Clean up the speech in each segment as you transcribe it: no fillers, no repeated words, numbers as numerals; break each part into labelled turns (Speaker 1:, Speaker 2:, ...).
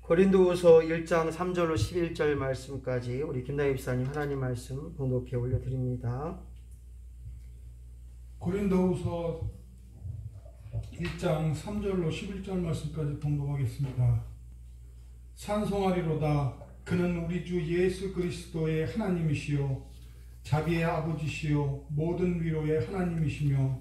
Speaker 1: 고린도후서 1장 3절로 11절 말씀까지 우리 김다희 집사님 하나님 말씀 봉독해 올려드립니다.
Speaker 2: 고린도후서 1장 3절로 11절 말씀까지 봉독하겠습니다. 찬송하리로다. 그는 우리 주 예수 그리스도의 하나님이시요 자비의 아버지시요 모든 위로의 하나님이시며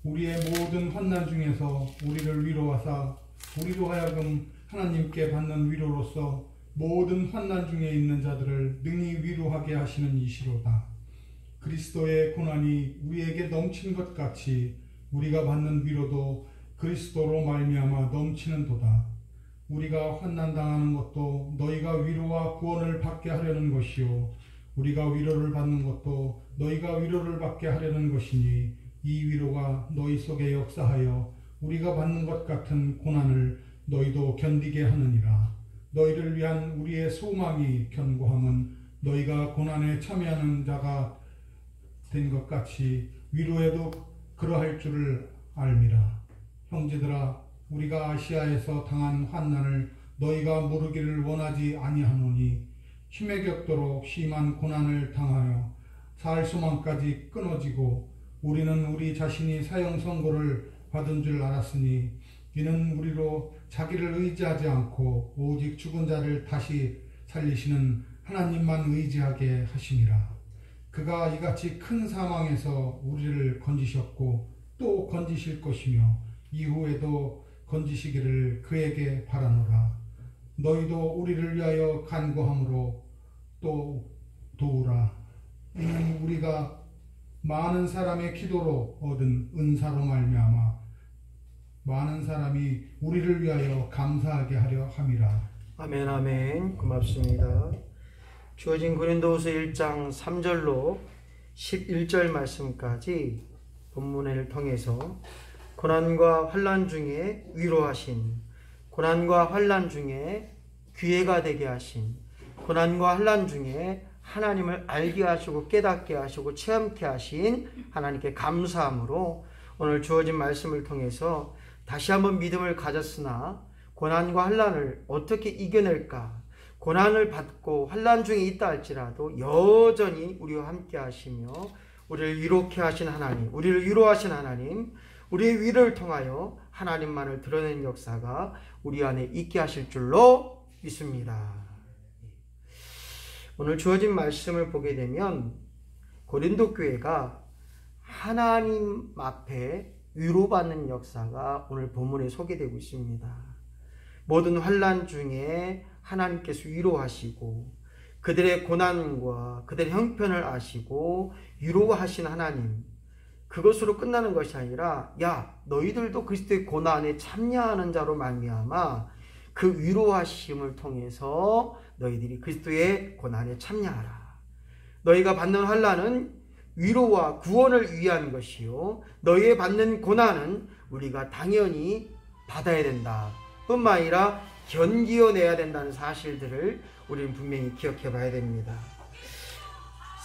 Speaker 2: 우리의 모든 환난 중에서 우리를 위로하사 우리로 하여금 하나님께 받는 위로로서 모든 환난 중에 있는 자들을 능히 위로하게 하시는 이시로다. 그리스도의 고난이 우리에게 넘친 것 같이 우리가 받는 위로도 그리스도로 말미암아 넘치는도다. 우리가 환난 당하는 것도 너희가 위로와 구원을 받게 하려는 것이요 우리가 위로를 받는 것도 너희가 위로를 받게 하려는 것이니 이 위로가 너희 속에 역사하여 우리가 받는 것 같은 고난을 너희도 견디게 하느니라. 너희를 위한 우리의 소망이 견고함은 너희가 고난에 참여하는 자가 된 것 같이 위로에도 그러할 줄을 알미라. 형제들아, 우리가 아시아에서 당한 환난을 너희가 모르기를 원하지 아니하노니 힘에 겹도록 심한 고난을 당하여 살 소망까지 끊어지고 우리는 우리 자신이 사형 선고를 받은 줄 알았으니 이는 우리로 자기를 의지하지 않고 오직 죽은 자를 다시 살리시는 하나님만 의지하게 하심이라. 그가 이같이 큰 사망에서 우리를 건지셨고 또 건지실 것이며 이후에도 건지시기를 그에게 바라노라. 너희도 우리를 위하여 간구함으로 또 도우라. 이는 우리가 많은 사람의 기도로 얻은 은사로 말미암아 많은 사람이 우리를 위하여 감사하게 하려 함이라.
Speaker 1: 아멘 아멘. 고맙습니다. 주어진 고린도후서 1장 3절로 11절 말씀까지 본문을 통해서 고난과 환난 중에 위로하신, 고난과 환난 중에 기회가 되게 하신, 고난과 환난 중에 하나님을 알게 하시고 깨닫게 하시고 체험케 하신 하나님께 감사함으로 오늘 주어진 말씀을 통해서 다시 한번 믿음을 가졌으나 고난과 환난을 어떻게 이겨낼까, 고난을 받고 환난 중에 있다 할지라도 여전히 우리와 함께 하시며 우리를 위로케 하신 하나님, 우리를 위로하신 하나님, 우리의 위로를 통하여 하나님만을 드러내는 역사가 우리 안에 있게 하실 줄로 믿습니다. 오늘 주어진 말씀을 보게 되면 고린도 교회가 하나님 앞에 위로받는 역사가 오늘 본문에 소개되고 있습니다. 모든 환난 중에 하나님께서 위로하시고 그들의 고난과 그들의 형편을 아시고 위로하신 하나님, 그것으로 끝나는 것이 아니라 야, 너희들도 그리스도의 고난에 참여하는 자로 말미암아 그 위로하심을 통해서 너희들이 그리스도의 고난에 참여하라. 너희가 받는 환난은 위로와 구원을 위한 것이요 너희의 받는 고난은 우리가 당연히 받아야 된다 뿐만 아니라 견디어내야 된다는 사실들을 우리는 분명히 기억해 봐야 됩니다.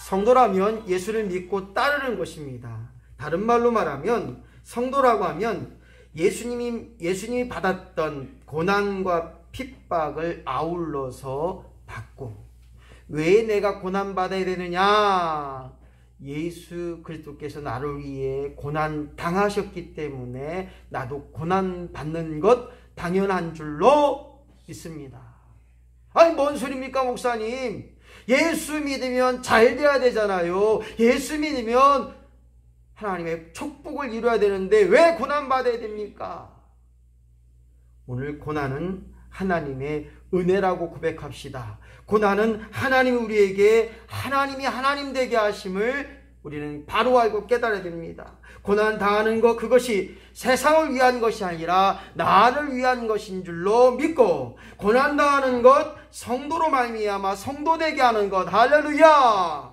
Speaker 1: 성도라면 예수를 믿고 따르는 것입니다. 다른 말로 말하면 성도라고 하면 예수님이 받았던 고난과 핍박을 아울러서 받고, 왜 내가 고난받아야 되느냐? 예수 그리스도께서 나를 위해 고난 당하셨기 때문에 나도 고난 받는 것 당연한 줄로 믿습니다. 아니 뭔 소리입니까 목사님? 예수 믿으면 잘 돼야 되잖아요. 예수 믿으면 하나님의 축복을 이루어야 되는데 왜 고난 받아야 됩니까? 오늘 고난은 하나님의 은혜라고 고백합시다. 고난은 하나님이 우리에게 하나님이 하나님 되게 하심을 우리는 바로 알고 깨달아야 됩니다. 고난 당하는 것, 그것이 세상을 위한 것이 아니라 나를 위한 것인 줄로 믿고, 고난 당하는 것, 성도로 말미암아 성도 되게 하는 것, 할렐루야!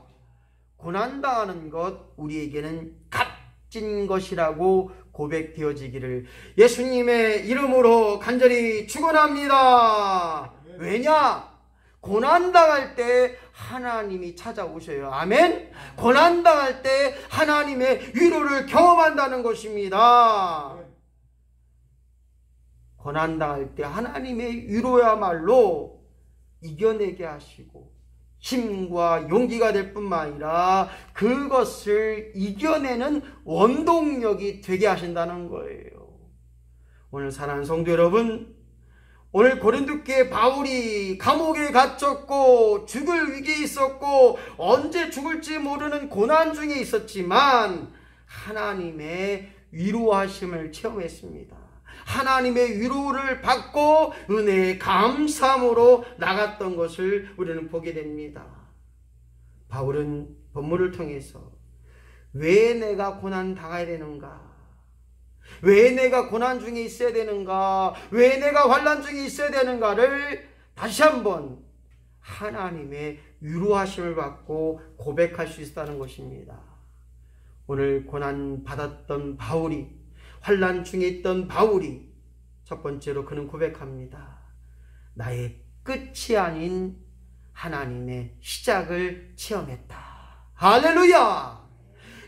Speaker 1: 고난 당하는 것 우리에게는 값진 것이라고 고백되어지기를 예수님의 이름으로 간절히 축원합니다. 왜냐? 고난당할 때 하나님이 찾아오셔요. 아멘? 고난당할 때 하나님의 위로를 경험한다는 것입니다. 고난당할 때 하나님의 위로야말로 이겨내게 하시고 힘과 용기가 될 뿐만 아니라 그것을 이겨내는 원동력이 되게 하신다는 거예요. 오늘 사랑하는 성도 여러분, 오늘 고린도교회 바울이 감옥에 갇혔고 죽을 위기에 있었고 언제 죽을지 모르는 고난 중에 있었지만 하나님의 위로하심을 체험했습니다. 하나님의 위로를 받고 은혜의 감사함으로 나갔던 것을 우리는 보게 됩니다. 바울은 본문을 통해서 왜 내가 고난 당해야 되는가? 왜 내가 고난 중에 있어야 되는가? 왜 내가 환난 중에 있어야 되는가를 다시 한번 하나님의 위로하심을 받고 고백할 수 있다는 것입니다. 오늘 고난 받았던 바울이, 환난 중에 있던 바울이 첫 번째로 그는 고백합니다. 나의 끝이 아닌 하나님의 시작을 체험했다. 할렐루야!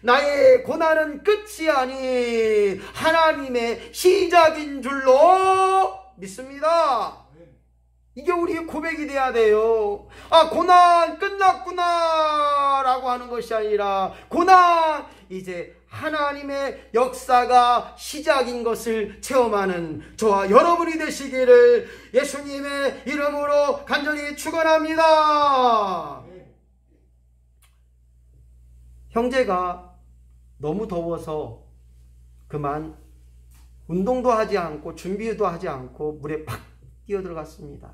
Speaker 1: 나의 고난은 끝이 아닌 하나님의 시작인 줄로 믿습니다. 이게 우리의 고백이 돼야 돼요. 아, 고난 끝났구나 라고 하는 것이 아니라 고난 이제 하나님의 역사가 시작인 것을 체험하는 저와 여러분이 되시기를 예수님의 이름으로 간절히 축원합니다. 형제가 너무 더워서 그만 운동도 하지 않고 준비도 하지 않고 물에 팍 뛰어들어갔습니다.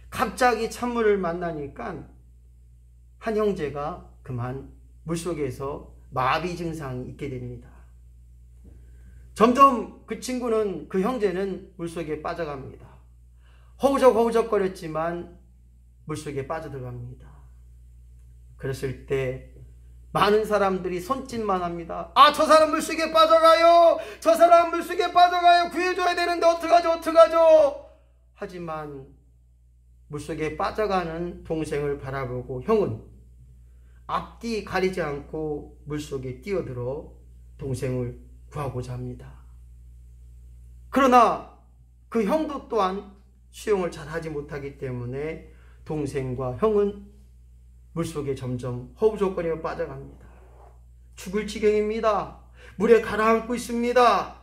Speaker 1: 갑자기 찬물을 만나니까 한 형제가 그만 물속에서 마비 증상이 있게 됩니다. 점점 그 친구는, 그 형제는 물속에 빠져갑니다. 허우적허우적거렸지만 물속에 빠져들어갑니다. 그랬을 때 많은 사람들이 손짓만 합니다. 아, 저 사람 물속에 빠져가요. 저 사람 물속에 빠져가요. 구해줘야 되는데 어떡하죠? 하지만 물속에 빠져가는 동생을 바라보고 형은 앞뒤 가리지 않고 물속에 뛰어들어 동생을 구하고자 합니다. 그러나 그 형도 또한 수영을 잘하지 못하기 때문에 동생과 형은 물속에 점점 허우적거리며 빠져갑니다. 죽을 지경입니다. 물에 가라앉고 있습니다.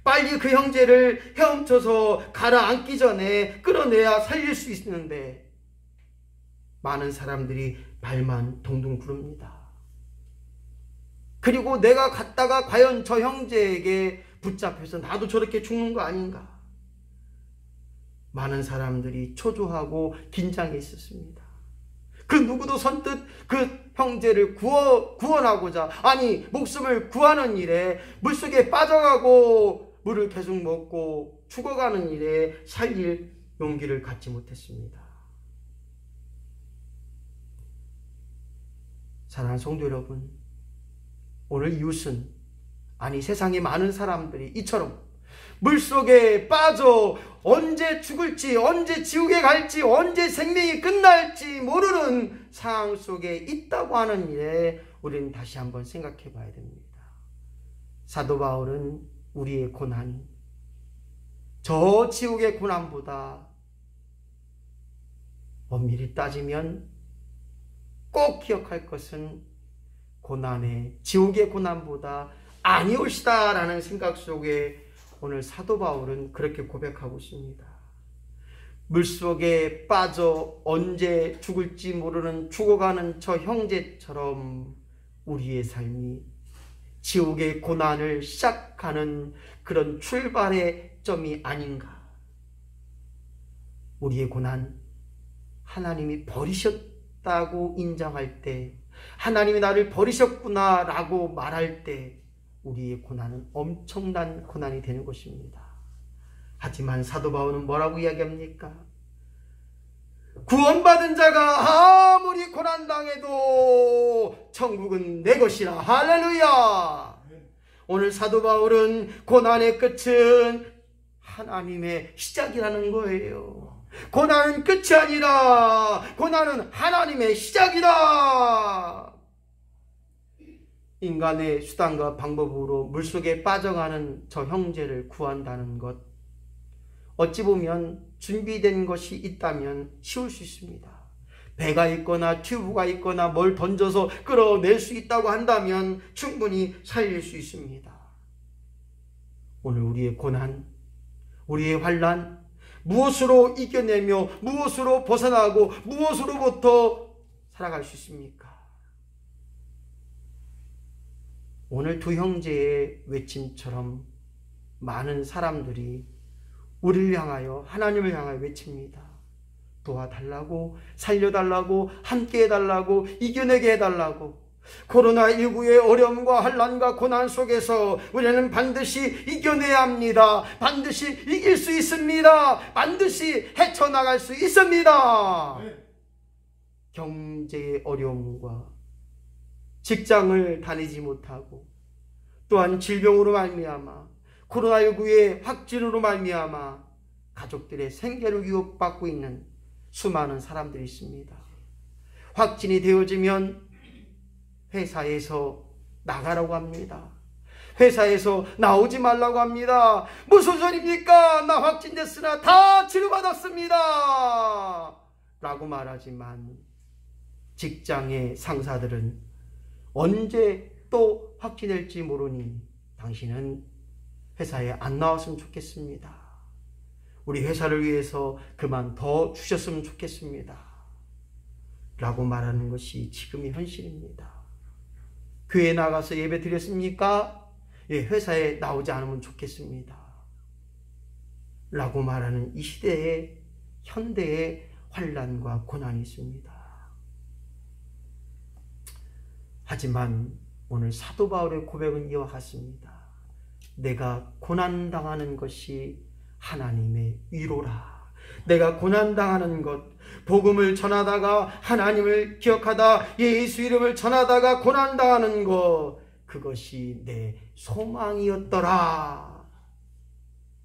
Speaker 1: 빨리 그 형제를 헤엄쳐서 가라앉기 전에 끌어내야 살릴 수 있는데 많은 사람들이 발만 동동 구릅니다. 그리고 내가 갔다가 과연 저 형제에게 붙잡혀서 나도 저렇게 죽는 거 아닌가? 많은 사람들이 초조하고 긴장해 있었습니다. 그 누구도 선뜻 그 형제를 구원하고자, 아니 목숨을 구하는 일에 물속에 빠져가고 물을 계속 먹고 죽어가는 일에 살릴 용기를 갖지 못했습니다. 사랑하는 성도 여러분, 오늘 이웃은, 아니 세상에 많은 사람들이 이처럼 물속에 빠져 언제 죽을지, 언제 지옥에 갈지, 언제 생명이 끝날지 모르는 상황 속에 있다고 하는 일에 우리는 다시 한번 생각해 봐야 됩니다. 사도 바울은 우리의 고난이 저 지옥의 고난보다 엄밀히 따지면 꼭 기억할 것은 고난의, 지옥의 고난보다 아니올시다 라는 생각 속에 오늘 사도 바울은 그렇게 고백하고 있습니다. 물속에 빠져 언제 죽을지 모르는 죽어가는 저 형제처럼 우리의 삶이 지옥의 고난을 시작하는 그런 출발의 점이 아닌가. 우리의 고난, 하나님이 버리셨다고 인정할 때, 하나님이 나를 버리셨구나 라고 말할 때 우리의 고난은 엄청난 고난이 되는 것입니다. 하지만 사도 바울은 뭐라고 이야기합니까? 구원받은 자가 아무리 고난당해도 천국은 내 것이라. 할렐루야. 오늘 사도 바울은 고난의 끝은 하나님의 시작이라는 거예요. 고난은 끝이 아니라 고난은 하나님의 시작이다. 인간의 수단과 방법으로 물속에 빠져가는 저 형제를 구한다는 것, 어찌 보면 준비된 것이 있다면 쉬울 수 있습니다. 배가 있거나 튜브가 있거나 뭘 던져서 끌어낼 수 있다고 한다면 충분히 살릴 수 있습니다. 오늘 우리의 고난, 우리의 환난, 무엇으로 이겨내며 무엇으로 벗어나고 무엇으로부터 살아갈 수 있습니까? 오늘 두 형제의 외침처럼 많은 사람들이 우리를 향하여, 하나님을 향하여 외칩니다. 도와달라고, 살려달라고, 함께 해달라고, 이겨내게 해달라고. 코로나19의 어려움과 환난과 고난 속에서 우리는 반드시 이겨내야 합니다. 반드시 이길 수 있습니다. 반드시 헤쳐나갈 수 있습니다. 경제의 어려움과 직장을 다니지 못하고, 또한 질병으로 말미암아 코로나19의 확진으로 말미암아 가족들의 생계를 위협받고 있는 수많은 사람들이 있습니다. 확진이 되어지면 회사에서 나가라고 합니다. 회사에서 나오지 말라고 합니다. 무슨 소리입니까? 나 확진됐으나 다 치료받았습니다 라고 말하지만 직장의 상사들은 언제 또 확진될지 모르니 당신은 회사에 안 나왔으면 좋겠습니다. 우리 회사를 위해서 그만둬 주셨으면 좋겠습니다 라고 말하는 것이 지금의 현실입니다. 교회에 나가서 예배 드렸습니까? 예, 회사에 나오지 않으면 좋겠습니다 라고 말하는 이 시대의 현대의 환난과 고난이 있습니다. 하지만 오늘 사도 바울의 고백은 이와 같습니다. 내가 고난당하는 것이 하나님의 위로라. 내가 고난당하는 것, 복음을 전하다가 하나님을 기억하다 예수 이름을 전하다가 고난당하는 것, 그것이 내 소망이었더라.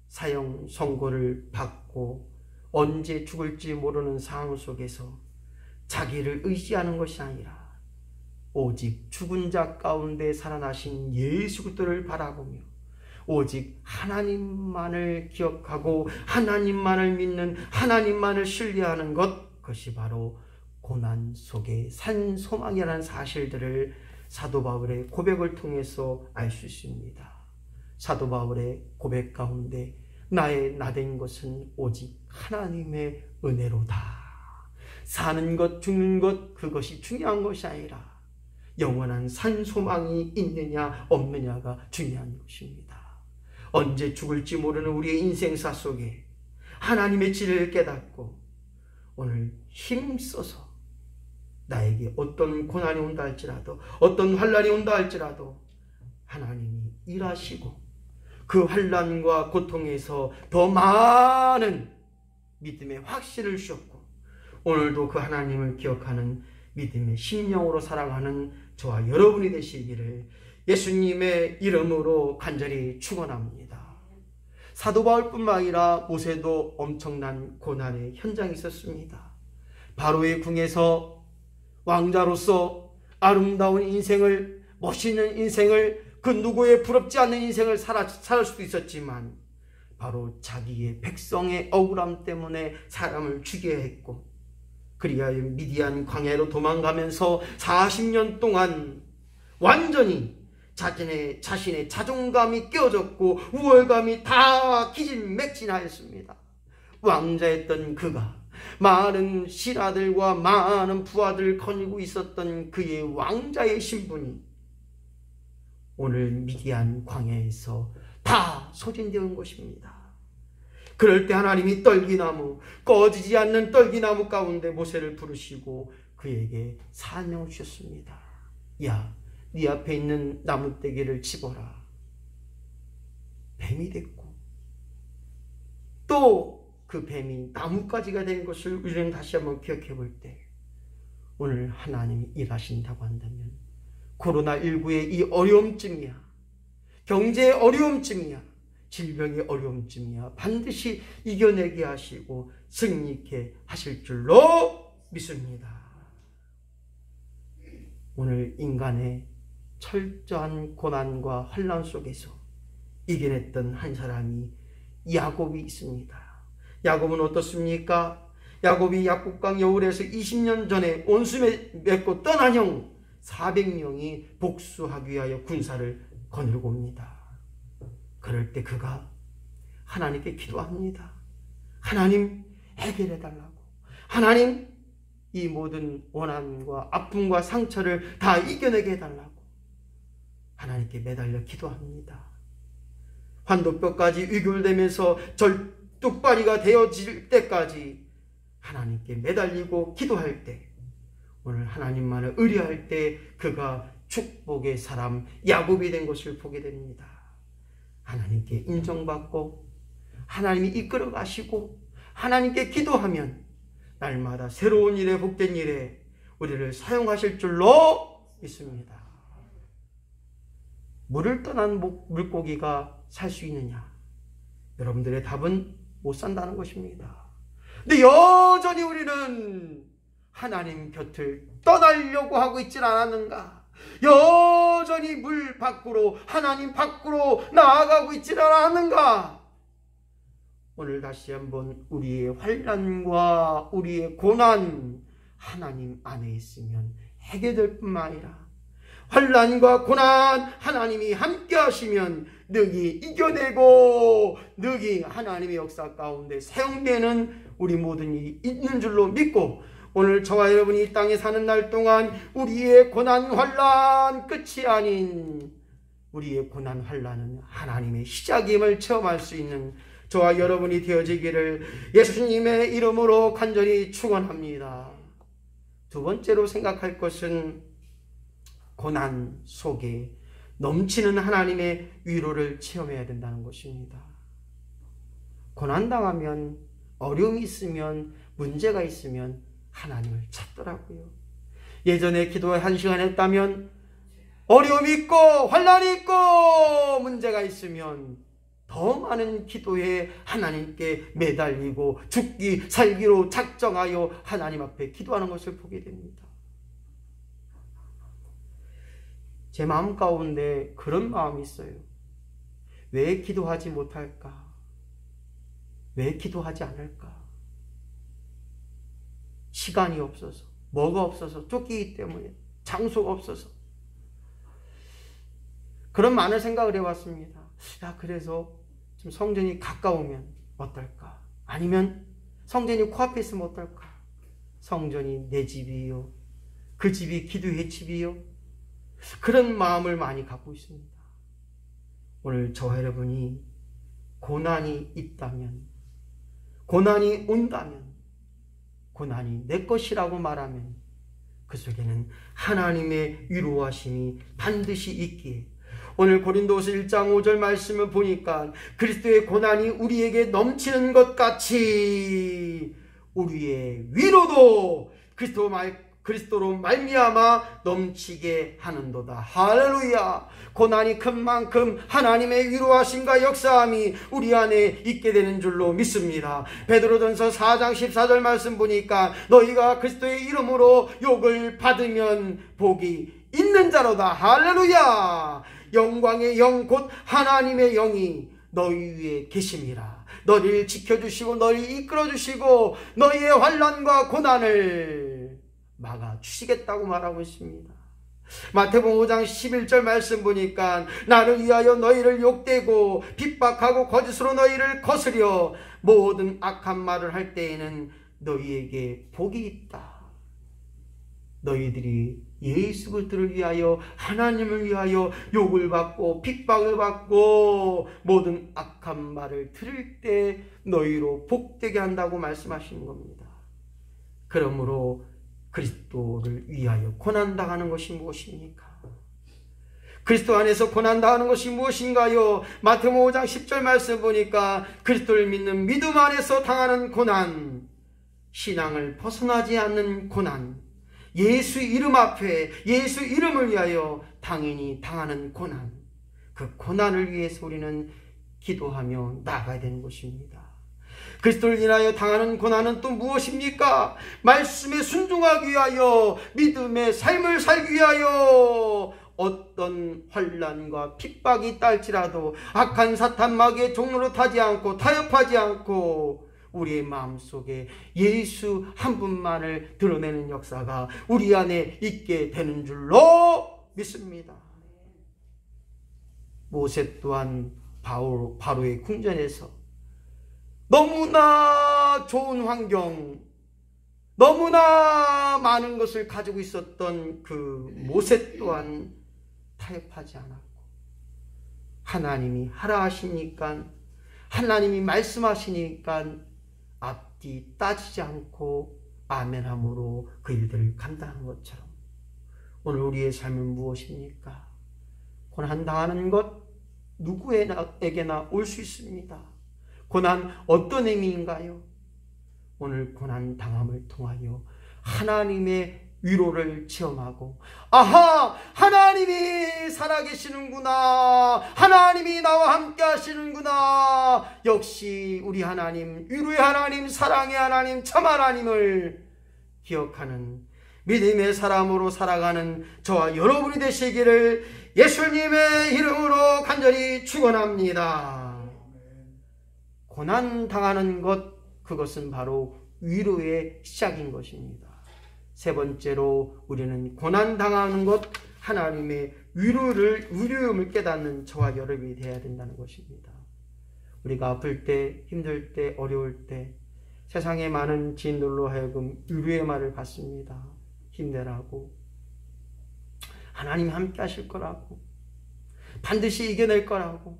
Speaker 1: 사형 선고를 받고 언제 죽을지 모르는 상황 속에서 자기를 의지하는 것이 아니라 오직 죽은 자 가운데 살아나신 예수 그리스도를 바라보며 오직 하나님만을 기억하고 하나님만을 믿는, 하나님만을 신뢰하는 것, 그것이 바로 고난 속에 산 소망이라는 사실들을 사도 바울의 고백을 통해서 알 수 있습니다. 사도 바울의 고백 가운데 나의 나된 것은 오직 하나님의 은혜로다. 사는 것, 죽는 것, 그것이 중요한 것이 아니라 영원한 산 소망이 있느냐 없느냐가 중요한 것입니다. 언제 죽을지 모르는 우리의 인생사 속에 하나님의 진리를 깨닫고 오늘 힘써서 나에게 어떤 고난이 온다 할지라도, 어떤 환난이 온다 할지라도 하나님이 일하시고 그 환난과 고통에서 더 많은 믿음의 확신을 주셨고, 오늘도 그 하나님을 기억하는 믿음의 심령으로 살아가는 저와 여러분이 되시기를 예수님의 이름으로 간절히 축원합니다. 사도 바울뿐만 아니라 모세도 엄청난 고난의 현장이 있었습니다. 바로의 궁에서 왕자로서 아름다운 인생을, 멋있는 인생을, 그 누구의 부럽지 않는 인생을 살 수도 있었지만 바로 자기의 백성의 억울함 때문에 사람을 죽여야 했고, 그리하여 미디안 광야로 도망가면서 40년 동안 완전히 자신의 자존감이 깨어졌고 우월감이 다 기진맥진하였습니다. 왕자였던 그가 많은 신하들과 많은 부하들을 거느리고 있었던 그의 왕자의 신분이 오늘 미디안 광야에서 다 소진되어 온 것입니다. 그럴 때 하나님이 떨기나무, 꺼지지 않는 떨기나무 가운데 모세를 부르시고 그에게 사명을 주셨습니다. 야, 네 앞에 있는 나무떼기를 집어라. 뱀이 됐고 또 그 뱀이 나뭇가지가 된 것을 우리는 다시 한번 기억해 볼 때 오늘 하나님이 일하신다고 한다면 코로나19의 이 어려움쯤이야, 경제의 어려움쯤이야, 질병의 어려움쯤이야 반드시 이겨내게 하시고 승리케 하실 줄로 믿습니다. 오늘 인간의 철저한 고난과 환난 속에서 이겨냈던 한 사람이 야곱이 있습니다. 야곱은 어떻습니까? 야곱이 약국강 여울에서 20년 전에 온수에 맺고 떠난 형 400명이 복수하기 위하여 군사를 거느리고 옵니다. 그럴 때 그가 하나님께 기도합니다. 하나님, 해결해달라고. 하나님, 이 모든 원한과 아픔과 상처를 다 이겨내게 해달라고 하나님께 매달려 기도합니다. 환도뼈까지 위골되면서 절뚝발이가 되어질 때까지 하나님께 매달리고 기도할 때, 오늘 하나님만을 의뢰할 때 그가 축복의 사람 야곱이 된 것을 보게 됩니다. 하나님께 인정받고 하나님이 이끌어 가시고 하나님께 기도하면 날마다 새로운 일에 복된 일에 우리를 사용하실 줄로 믿습니다. 물을 떠난 물고기가 살 수 있느냐? 여러분들의 답은 못 산다는 것입니다. 근데 여전히 우리는 하나님 곁을 떠나려고 하고 있질 않았는가? 여전히 물 밖으로, 하나님 밖으로 나아가고 있질 않았는가? 오늘 다시 한번 우리의 환난과 우리의 고난, 하나님 안에 있으면 해결될 뿐만 아니라 환난과 고난 하나님이 함께 하시면 능히 이겨내고 능히 하나님의 역사 가운데 사용되는 우리 모든 일이 있는 줄로 믿고, 오늘 저와 여러분이 이 땅에 사는 날 동안 우리의 고난 환난 끝이 아닌 우리의 고난 환난은 하나님의 시작임을 체험할 수 있는 저와 여러분이 되어지기를 예수님의 이름으로 간절히 축원합니다. 두 번째로 생각할 것은 고난 속에 넘치는 하나님의 위로를 체험해야 된다는 것입니다. 고난당하면, 어려움이 있으면, 문제가 있으면 하나님을 찾더라고요. 예전에 기도에 1시간 했다면 어려움이 있고 환난이 있고 문제가 있으면 더 많은 기도에 하나님께 매달리고 죽기 살기로 작정하여 하나님 앞에 기도하는 것을 보게 됩니다. 제 마음 가운데 그런 마음이 있어요. 왜 기도하지 못할까? 왜 기도하지 않을까? 시간이 없어서, 뭐가 없어서, 쫓기기 때문에, 장소가 없어서. 그런 많은 생각을 해왔습니다. 그래서 좀 성전이 가까우면 어떨까? 아니면 성전이 코앞에 있으면 어떨까? 성전이 내 집이요, 그 집이 기도의 집이요. 그런 마음을 많이 갖고 있습니다. 오늘 저와 여러분이 고난이 있다면, 고난이 온다면, 고난이 내 것이라고 말하면 그 속에는 하나님의 위로하심이 반드시 있기에, 오늘 고린도서 1장 5절 말씀을 보니까 그리스도의 고난이 우리에게 넘치는 것 같이 우리의 위로도 그리스도로 말미암아 넘치게 하는도다. 할렐루야. 고난이 큰 만큼 하나님의 위로하심과 역사함이 우리 안에 있게 되는 줄로 믿습니다. 베드로전서 4장 14절 말씀 보니까 너희가 그리스도의 이름으로 욕을 받으면 복이 있는 자로다. 할렐루야. 영광의 영 곧 하나님의 영이 너희 위에 계심이라. 너희를 지켜주시고 너희를 이끌어주시고 너희의 환난과 고난을 막아주시겠다고 말하고 있습니다. 마태복음 5장 11절 말씀 보니까 나를 위하여 너희를 욕되고 핍박하고 거짓으로 너희를 거스려 모든 악한 말을 할 때에는 너희에게 복이 있다. 너희들이 예수 그리스도를 위하여, 하나님을 위하여 욕을 받고 핍박을 받고 모든 악한 말을 들을 때 너희로 복되게 한다고 말씀하시는 겁니다. 그러므로 그리스도를 위하여 고난당하는 것이 무엇입니까? 그리스도 안에서 고난당하는 것이 무엇인가요? 마태복음 5장 10절 말씀 보니까 그리스도를 믿는 믿음 안에서 당하는 고난, 신앙을 벗어나지 않는 고난, 예수 이름 앞에 예수 이름을 위하여 당연히 당하는 고난, 그 고난을 위해서 우리는 기도하며 나아가야 되는 것입니다. 그리스도를 인하여 당하는 고난은 또 무엇입니까? 말씀에 순종하기 위하여, 믿음의 삶을 살기 위하여 어떤 환난과 핍박이 있다 할지라도 악한 사탄 마귀의 종로로 타지 않고 타협하지 않고 우리의 마음속에 예수 한 분만을 드러내는 역사가 우리 안에 있게 되는 줄로 믿습니다. 모세 또한 바로의 궁전에서 너무나 좋은 환경, 너무나 많은 것을 가지고 있었던 그 모세 또한 타협하지 않았고, 하나님이 하라 하시니까, 하나님이 말씀하시니까 앞뒤 따지지 않고 아멘함으로 그 일들을 감당한 것처럼 오늘 우리의 삶은 무엇입니까? 고난당하는 것 누구에게나 올 수 있습니다. 고난 어떤 의미인가요? 오늘 고난당함을 통하여 하나님의 위로를 체험하고, 아하! 하나님이 살아계시는구나! 하나님이 나와 함께 하시는구나! 역시 우리 하나님, 위로의 하나님, 사랑의 하나님, 참 하나님을 기억하는 믿음의 사람으로 살아가는 저와 여러분이 되시기를 예수님의 이름으로 간절히 축원합니다. 고난 당하는 것, 그것은 바로 위로의 시작인 것입니다. 세 번째로 우리는 고난 당하는 것, 하나님의 위로움을 깨닫는 저와 여러분이 되어야 된다는 것입니다. 우리가 아플 때, 힘들 때, 어려울 때 세상의 많은 지인들로 하여금 위로의 말을 받습니다. 힘내라고, 하나님이 함께 하실 거라고, 반드시 이겨낼 거라고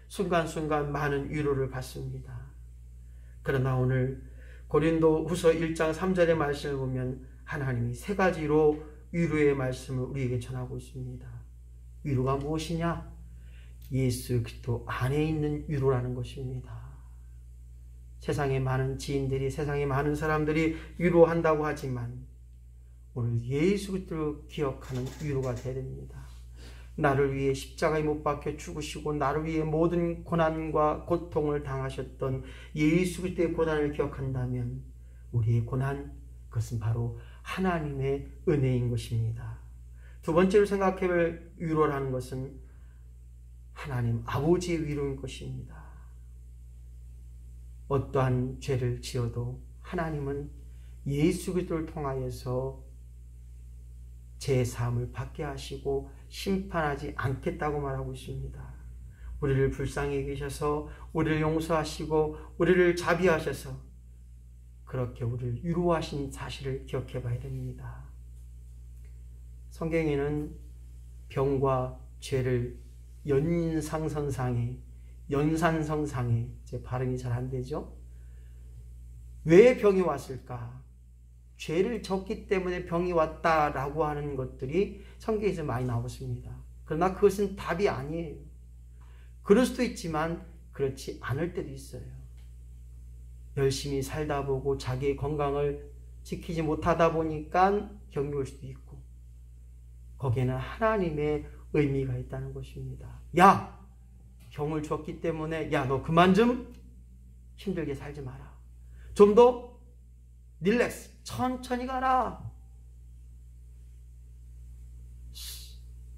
Speaker 1: 순간순간 많은 위로를 받습니다. 그러나 오늘 고린도 후서 1장 3절의 말씀을 보면 하나님이 세 가지로 위로의 말씀을 우리에게 전하고 있습니다. 위로가 무엇이냐? 예수 그리스도 안에 있는 위로라는 것입니다. 세상에 많은 지인들이, 세상에 많은 사람들이 위로한다고 하지만 오늘 예수 그리스도를 기억하는 위로가 되어야 됩니다. 나를 위해 십자가에 못 박혀 죽으시고 나를 위해 모든 고난과 고통을 당하셨던 예수 그리스도의 고난을 기억한다면 우리의 고난, 그것은 바로 하나님의 은혜인 것입니다. 두 번째로 생각해볼 위로라는 것은 하나님 아버지의 위로인 것입니다. 어떠한 죄를 지어도 하나님은 예수 그리스도를 통하여서 제 사함을 받게 하시고 심판하지 않겠다고 말하고 있습니다. 우리를 불쌍히 여기셔서 우리를 용서하시고 우리를 자비하셔서 그렇게 우리를 위로하신 사실을 기억해 봐야 됩니다. 성경에는 병과 죄를 연산성상에 제 발음이 잘 안 되죠? 왜 병이 왔을까? 죄를 졌기 때문에 병이 왔다라고 하는 것들이 성경에서 많이 나왔습니다. 그러나 그것은 답이 아니에요. 그럴 수도 있지만 그렇지 않을 때도 있어요. 열심히 살다 보고 자기의 건강을 지키지 못하다 보니까 병이 올 수도 있고, 거기에는 하나님의 의미가 있다는 것입니다. 야! 병을 줬기 때문에 야, 너 그만 좀 힘들게 살지 마라. 좀 더 릴렉스, 천천히 가라.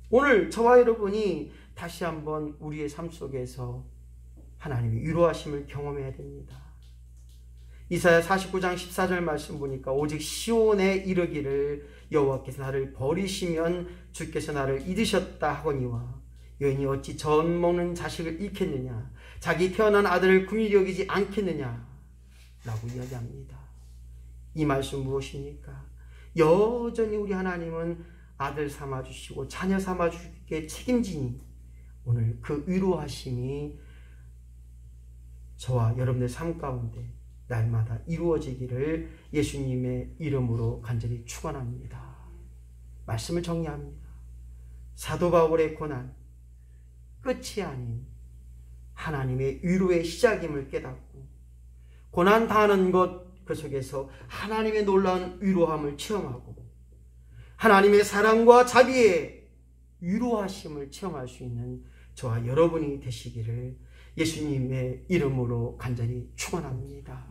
Speaker 1: 오늘 저와 여러분이 다시 한번 우리의 삶 속에서 하나님의 위로하심을 경험해야 됩니다. 이사야 49장 14절 말씀 보니까 오직 시온에 이르기를 여호와께서 나를 버리시면 주께서 나를 잊으셨다 하거니와 여인이 어찌 젖 먹는 자식을 잃겠느냐, 자기 태어난 아들을 긍휼히 여기지 않겠느냐 라고 이야기합니다. 이 말씀 무엇입니까? 여전히 우리 하나님은 아들 삼아주시고 자녀 삼아주기에 책임지니 오늘 그 위로하심이 저와 여러분의 삶 가운데 날마다 이루어지기를 예수님의 이름으로 간절히 축원합니다. 말씀을 정리합니다. 사도 바울의 고난, 끝이 아닌 하나님의 위로의 시작임을 깨닫고 고난 당하는 것, 그 속에서 하나님의 놀라운 위로함을 체험하고 하나님의 사랑과 자비의 위로하심을 체험할 수 있는 저와 여러분이 되시기를 예수님의 이름으로 간절히 축원합니다.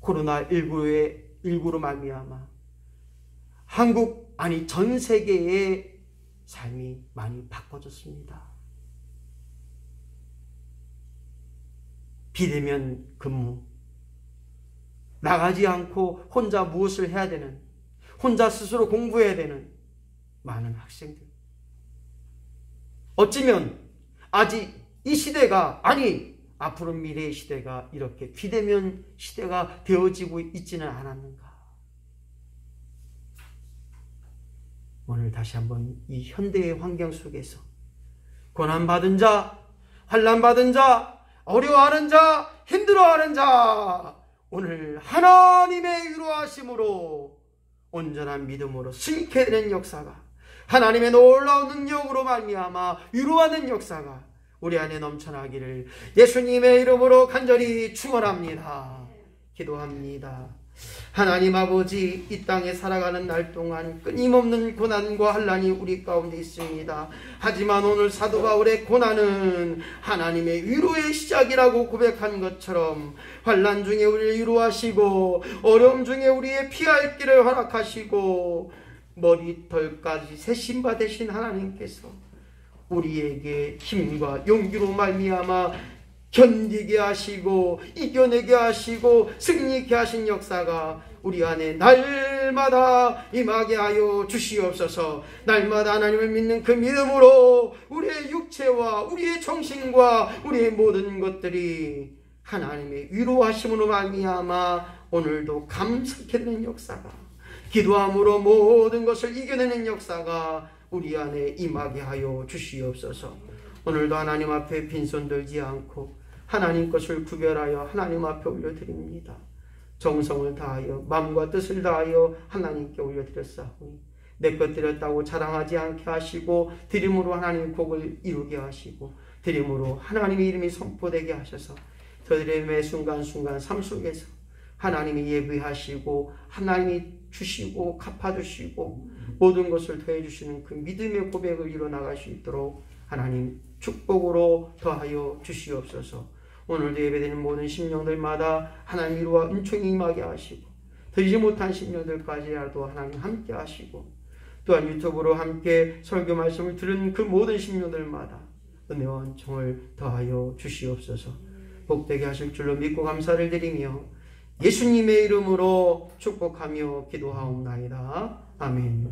Speaker 1: 코로나19로 말미암아 한국, 아니 전 세계의 삶이 많이 바꿔졌습니다. 비대면 근무, 나가지 않고 혼자 무엇을 해야 되는, 혼자 스스로 공부해야 되는 많은 학생들. 어찌면 아직 이 시대가, 아니 앞으로 미래의 시대가 이렇게 비대면 시대가 되어지고 있지는 않았는가. 오늘 다시 한번 이 현대의 환경 속에서 고난받은 자, 환난받은 자, 어려워하는 자, 힘들어하는 자, 오늘 하나님의 위로하심으로 온전한 믿음으로 승리케 되는 역사가, 하나님의 놀라운 능력으로 말미암아 위로하는 역사가 우리 안에 넘쳐나기를 예수님의 이름으로 간절히 축원합니다. 기도합니다. 하나님 아버지, 이 땅에 살아가는 날 동안 끊임없는 고난과 환난이 우리 가운데 있습니다. 하지만 오늘 사도 바울의 고난은 하나님의 위로의 시작이라고 고백한 것처럼 환난 중에 우리를 위로하시고 어려움 중에 우리의 피할 길을 허락하시고 머리털까지 새 신바 되신 하나님께서 우리에게 힘과 용기로 말미암아 견디게 하시고 이겨내게 하시고 승리케 하신 역사가 우리 안에 날마다 임하게 하여 주시옵소서. 날마다 하나님을 믿는 그 믿음으로 우리의 육체와 우리의 정신과 우리의 모든 것들이 하나님의 위로하심으로 말미암아 오늘도 감사케 되는 역사가, 기도함으로 모든 것을 이겨내는 역사가 우리 안에 임하게 하여 주시옵소서. 오늘도 하나님 앞에 빈손 들지 않고 하나님 것을 구별하여 하나님 앞에 올려드립니다. 정성을 다하여 마음과 뜻을 다하여 하나님께 올려드렸사오니 내 것 드렸다고 자랑하지 않게 하시고 드림으로 하나님 복을 이루게 하시고 드림으로 하나님의 이름이 선포되게 하셔서 저들의 매 순간순간 삶 속에서 하나님이 예비하시고 하나님이 주시고 갚아주시고 모든 것을 더해주시는 그 믿음의 고백을 이뤄나갈 수 있도록 하나님 축복으로 더하여 주시옵소서. 오늘도 예배드리는 모든 심령들마다 하나님 위로와 은총이 임하게 하시고 드리지 못한 심령들까지라도 하나님 함께 하시고 또한 유튜브로 함께 설교 말씀을 들은 그 모든 심령들마다 은혜와 은총을 더하여 주시옵소서. 복되게 하실 줄로 믿고 감사를 드리며 예수님의 이름으로 축복하며 기도하옵나이다. 아멘.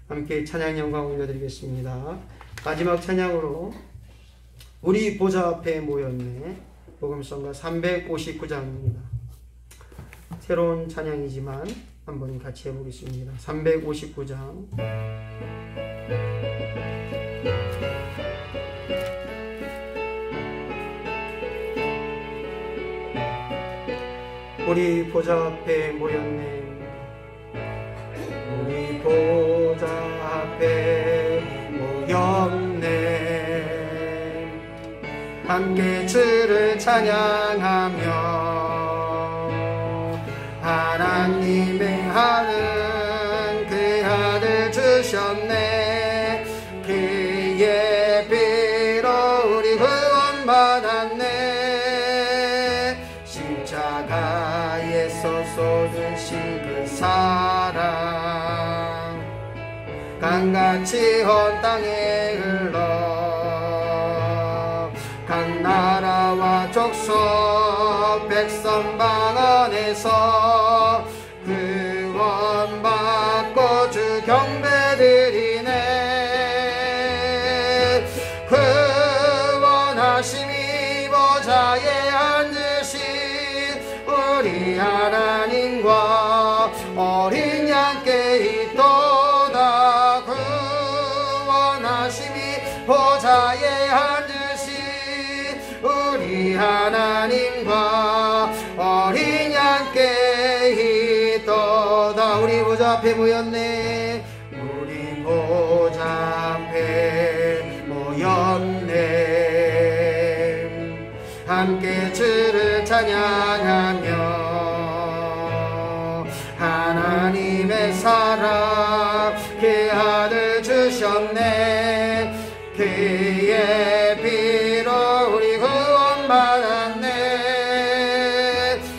Speaker 1: 함께 찬양 영광 올려드리겠습니다. 마지막 찬양으로 우리 보좌 앞에 모였네, 복음성가 359장입니다. 새로운 찬양이지만 한번 같이 해보겠습니다. 359장. 우리 보좌 앞에 모였네, 우리 보좌 앞에 모였네, 함께 주를 찬양하며 하나님의 아들 그 아들 주셨네, 그의 피로 우리 구원받았네, 십자가에서 쏟으신 그 사랑 강같이 온 땅에 흘러 각 나라와 족속 백성 방언에서 구원받고 주 경배드리네. 구원하심이 보좌에 앉으신 우리 하나님과 어린 양께 있도다. 구원하심이 보좌에 앉으신 우리 하나님과 어린 양께 있도다. 우리 보좌 앞에 모였네, 우리 보좌 앞에 모였네, 함께 주를 찬양하며 하나님의 사랑 그 아들 주셨네, 그의 피로 우리 구원받았네,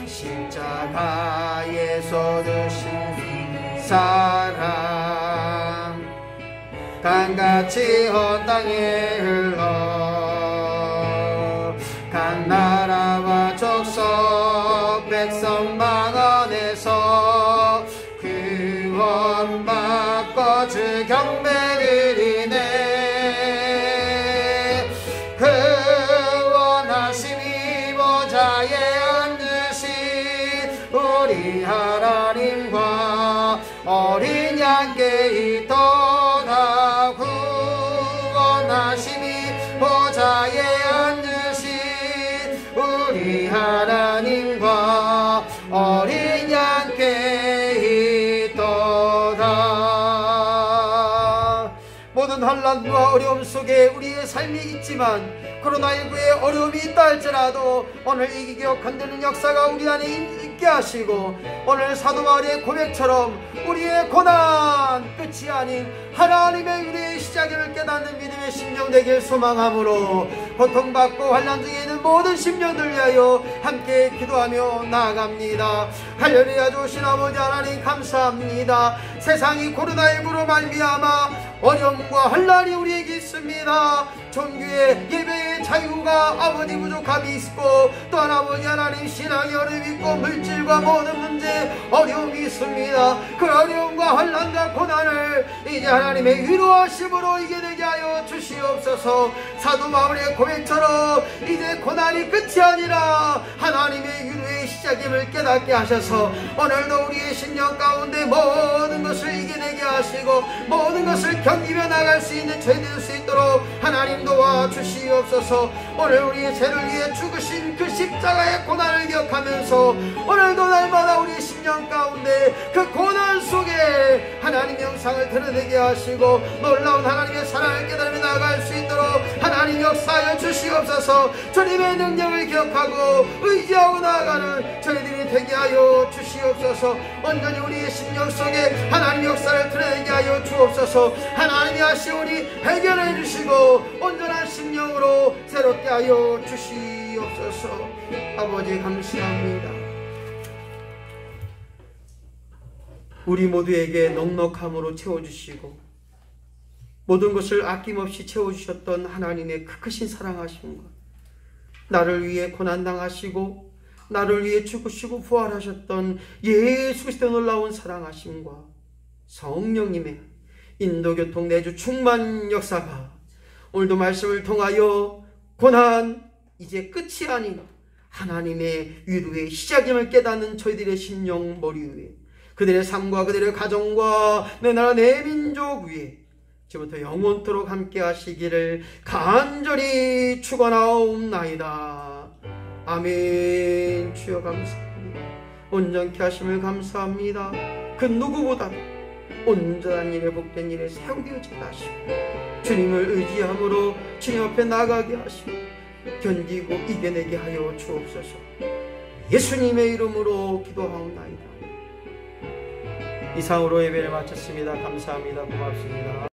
Speaker 1: 십자가에서 주신 사랑 강같이 온 땅에 흘러 각 나라와 족속 백성만 안에서 구원받고 주 경배드리네. 구원하심이 보좌에 앉으신 우리 하나님과 어린 양께 있도다. 구원하심이 보좌에 앉으신 우리 하나님과 어린 양께 있도다. 모든 환난과 어려움 속에 우리의 삶이 있지만 코로나19의 어려움이 있다 할지라도 오늘 이 기억한다는 역사가 우리 안에 있게 하시고, 오늘 사도 바울의 고백처럼 우리의 고난 끝이 아닌 하나님의 은혜의 시작임을 깨닫는 믿음의 심령 되길 소망함으로, 고통받고 환난 중에 있는 모든 심령들 위하여 함께 기도하며 나아갑니다. 할렐루야. 주신 아버지 하나님 감사합니다. 세상이 코로나19로 말미암아 어려움과 환난이 우리에게 있습니다. 종교의 예배의 자유가 아버지 부족함이 있고, 또한 아버지 하나님 신앙의 어려움이 있고, 물질과 모든 문제 어려움이 있습니다. 그 어려움과 환난과 고난을 이제 하나님의 위로하심으로 이겨내게 하여 주시옵소서. 사도 바울의 고백처럼 이제 고난이 끝이 아니라 하나님의 위로의 시작임을 깨닫게 하셔서 오늘도 우리의 심령 가운데 모든 것을 이겨내게 하시고 모든 것을 견디며 나갈 수 있는 죄 될 수 있도록 하나님 도와주시옵소서. 오늘 우리의 죄를 위해 죽으신 그 십자가의 고난을 기억하면서 오늘도 날마다 우리의 심령 가운데 그 고난 속에 하나님의 영상을 드러내게 하시고 놀라운 하나님의 사랑을 깨달으며 나아갈 수 있도록 하나님 역사하여 주시옵소서. 주님의 능력을 기억하고 의지하고 나아가는 저희들이 되게 하여 주시옵소서. 온전히 우리의 심령 속에 하나님 역사를 드러내게 하여 주옵소서. 하나님이 하시오니 해결해 주시고 온전한 심령으로 새롭게 하여 주시옵소서. 아버지 감사합니다. 우리 모두에게 넉넉함으로 채워주시고 모든 것을 아낌없이 채워주셨던 하나님의 그 크신 사랑하심과 나를 위해 고난당하시고 나를 위해 죽으시고 부활하셨던 예수 그리스도의 놀라운 사랑하심과 성령님의 인도교통 내주 충만 역사가 오늘도 말씀을 통하여 고난 이제 끝이 아닌 하나님의 위로의 시작임을 깨닫는 저희들의 심령 머리 위에, 그들의 삶과 그들의 가정과 내 나라 내 민족 위에 지금부터 영원토록 함께 하시기를 간절히 축원하옵나이다. 아멘. 주여 감사합니다. 온전케 하심을 감사합니다. 그 누구보다도 온전한 일에 복된 일에 사용되어지게 하시고 주님을 의지함으로 주님 앞에 나가게 하시고 견디고 이겨내게 하여 주옵소서. 예수님의 이름으로 기도하옵나이다. 이상으로 예배를 마쳤습니다. 감사합니다. 고맙습니다.